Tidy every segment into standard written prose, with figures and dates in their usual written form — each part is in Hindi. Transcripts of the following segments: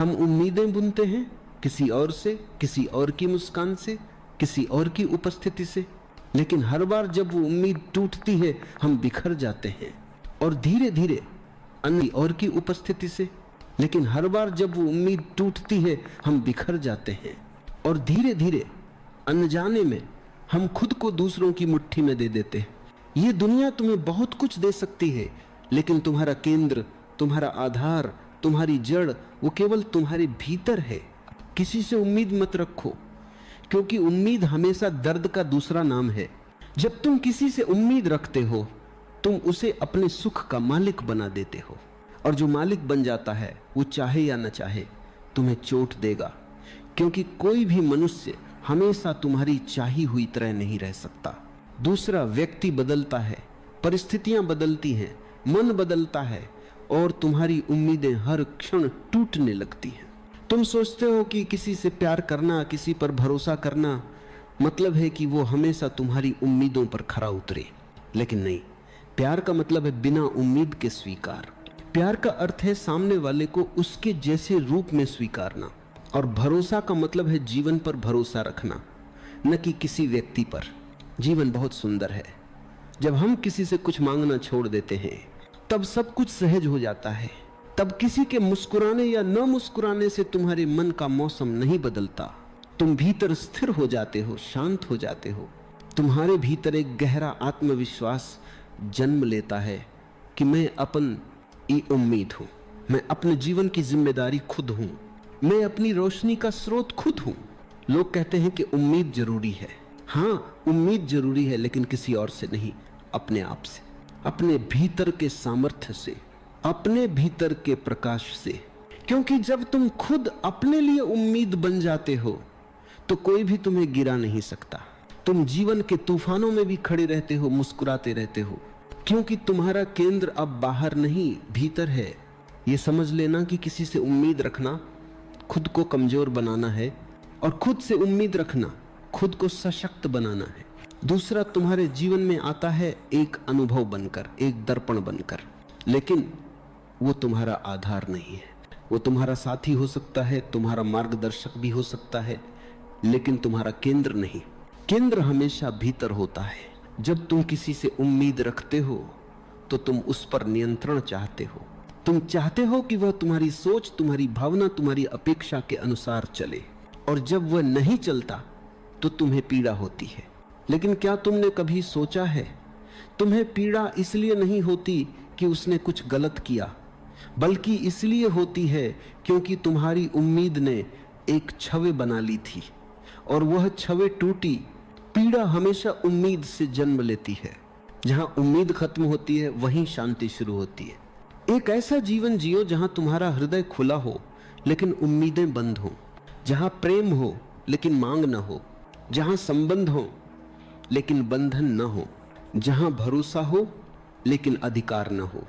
हम उम्मीदें बुनते हैं किसी और से, किसी और की मुस्कान से, किसी और की उपस्थिति से, लेकिन हर बार जब वो उम्मीद टूटती है हम बिखर जाते हैं। और धीरे धीरे अन्य और की उपस्थिति से, लेकिन हर बार जब वो उम्मीद टूटती है हम बिखर जाते हैं। और धीरे धीरे अनजाने में हम खुद को दूसरों की मुट्ठी में दे देते हैं। ये दुनिया तुम्हें बहुत कुछ दे सकती है, लेकिन तुम्हारा केंद्र, तुम्हारा आधार, तुम्हारी जड़ वो केवल तुम्हारे भीतर है। किसी से उम्मीद मत रखो, क्योंकि उम्मीद हमेशा दर्द का दूसरा नाम है। जब तुम किसी से उम्मीद रखते हो तुम उसे अपने सुख का मालिक बना देते हो, और जो मालिक बन जाता है वो चाहे या न चाहे तुम्हें चोट देगा, क्योंकि कोई भी मनुष्य हमेशा तुम्हारी चाही हुई तरह नहीं रह सकता। दूसरा व्यक्ति बदलता है, परिस्थितियां बदलती हैं, मन बदलता है, और तुम्हारी उम्मीदें हर क्षण टूटने लगती हैं। तुम सोचते हो कि किसी से प्यार करना, किसी पर भरोसा करना मतलब है कि वो हमेशा तुम्हारी उम्मीदों पर खरा उतरे, लेकिन नहीं। प्यार का मतलब है बिना उम्मीद के स्वीकार। प्यार का अर्थ है सामने वाले को उसके जैसे रूप में स्वीकारना, और भरोसा का मतलब है जीवन पर भरोसा रखना, न कि किसी व्यक्ति पर। जीवन बहुत सुंदर है। जब हम किसी से कुछ मांगना छोड़ देते हैं तब सब कुछ सहज हो जाता है। तब किसी के मुस्कुराने या न मुस्कुराने से तुम्हारे मन का मौसम नहीं बदलता। तुम भीतर स्थिर हो जाते हो, शांत हो जाते हो। तुम्हारे भीतर एक गहरा आत्मविश्वास जन्म लेता है कि मैं अपनी उम्मीद हूं, मैं अपने जीवन की जिम्मेदारी खुद हूं, मैं अपनी रोशनी का स्रोत खुद हूं। लोग कहते हैं कि उम्मीद जरूरी है। हाँ, उम्मीद जरूरी है, लेकिन किसी और से नहीं, अपने आप से, अपने भीतर के सामर्थ्य से, अपने भीतर के प्रकाश से। क्योंकि जब तुम खुद अपने लिए उम्मीद बन जाते हो तो कोई भी तुम्हें गिरा नहीं सकता। तुम जीवन के तूफानों में भी खड़े रहते हो, मुस्कुराते रहते हो, क्योंकि तुम्हारा केंद्र अब बाहर नहीं भीतर है। ये समझ लेना कि किसी से उम्मीद रखना खुद को कमजोर बनाना है, और खुद से उम्मीद रखना खुद को सशक्त बनाना है। दूसरा तुम्हारे जीवन में आता है एक अनुभव बनकर, एक दर्पण बनकर, लेकिन वो तुम्हारा आधार नहीं है। वो तुम्हारा साथी हो सकता है, तुम्हारा मार्गदर्शक भी हो सकता है, लेकिन तुम्हारा केंद्र नहीं। केंद्र हमेशा भीतर होता है। जब तुम किसी से उम्मीद रखते हो तो तुम उस पर नियंत्रण चाहते हो। तुम चाहते हो कि वह तुम्हारी सोच, तुम्हारी भावना, तुम्हारी अपेक्षा के अनुसार चले, और जब वह नहीं चलता तो तुम्हें पीड़ा होती है। लेकिन क्या तुमने कभी सोचा है, तुम्हें पीड़ा इसलिए नहीं होती कि उसने कुछ गलत किया, बल्कि इसलिए होती है क्योंकि तुम्हारी उम्मीद ने एक छवि बना ली थी, और वह छवि टूटी। पीड़ा हमेशा उम्मीद से जन्म लेती है। जहां उम्मीद खत्म होती है वहीं शांति शुरू होती है। एक ऐसा जीवन जियो जहां तुम्हारा हृदय खुला हो लेकिन उम्मीदें बंद हो, जहां प्रेम हो लेकिन मांग न हो, जहां संबंध हो लेकिन बंधन न हो, जहां भरोसा हो लेकिन अधिकार न हो।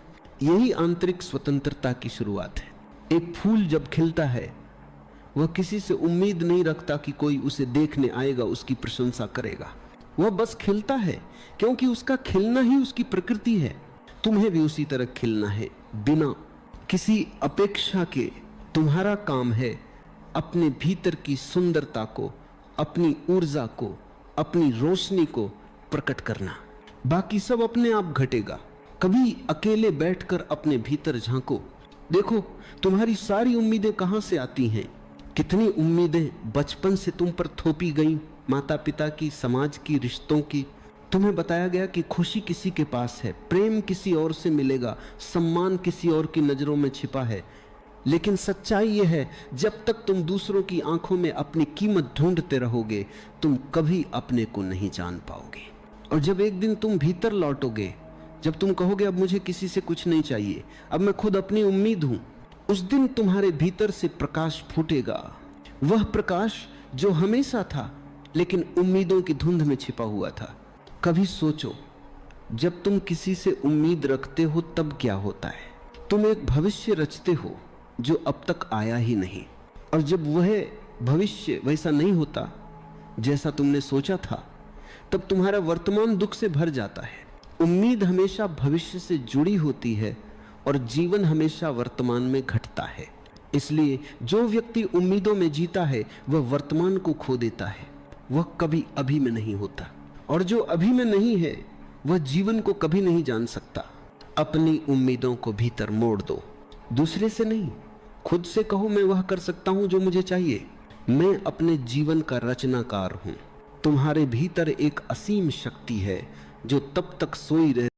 यही आंतरिक स्वतंत्रता की शुरुआत है। एक फूल जब खिलता है वह किसी से उम्मीद नहीं रखता कि कोई उसे देखने आएगा, उसकी प्रशंसा करेगा। वह बस खिलता है क्योंकि उसका खिलना ही उसकी प्रकृति है। तुम्हें भी उसी तरह खिलना है, बिना किसी अपेक्षा के। तुम्हारा काम है अपने भीतर की सुंदरता को, अपनी ऊर्जा को, अपनी रोशनी को प्रकट करना। बाकी सब अपने आप घटेगा। कभी अकेले बैठकर अपने भीतर झांको, देखो तुम्हारी सारी उम्मीदें कहां से आती हैं। कितनी उम्मीदें बचपन से तुम पर थोपी गई, माता पिता की, समाज की, रिश्तों की। तुम्हें बताया गया कि खुशी किसी के पास है, प्रेम किसी और से मिलेगा, सम्मान किसी और की नजरों में छिपा है। लेकिन सच्चाई यह है, जब तक तुम दूसरों की आंखों में अपनी कीमत ढूंढते रहोगे तुम कभी अपने को नहीं जान पाओगे। और जब एक दिन तुम भीतर लौटोगे, जब तुम कहोगे अब मुझे किसी से कुछ नहीं चाहिए, अब मैं खुद अपनी उम्मीद हूं, उस दिन तुम्हारे भीतर से प्रकाश फूटेगा। वह प्रकाश जो हमेशा था लेकिन उम्मीदों की धुंध में छिपा हुआ था। कभी सोचो, जब तुम किसी से उम्मीद रखते हो तब क्या होता है। तुम एक भविष्य रचते हो जो अब तक आया ही नहीं, और जब वह भविष्य वैसा नहीं होता जैसा तुमने सोचा था तब तुम्हारा वर्तमान दुख से भर जाता है। उम्मीद हमेशा भविष्य से जुड़ी होती है और जीवन हमेशा वर्तमान में घटता है। इसलिए जो व्यक्ति उम्मीदों में जीता है वह वर्तमान को खो देता है, वह कभी अभी में नहीं होता, और जो अभी में नहीं है वह जीवन को कभी नहीं जान सकता। अपनी उम्मीदों को भीतर मोड़ दो, दूसरे से नहीं, खुद से कहो मैं वह कर सकता हूं जो मुझे चाहिए। मैं अपने जीवन का रचनाकार हूं। तुम्हारे भीतर एक असीम शक्ति है जो तब तक सोई रह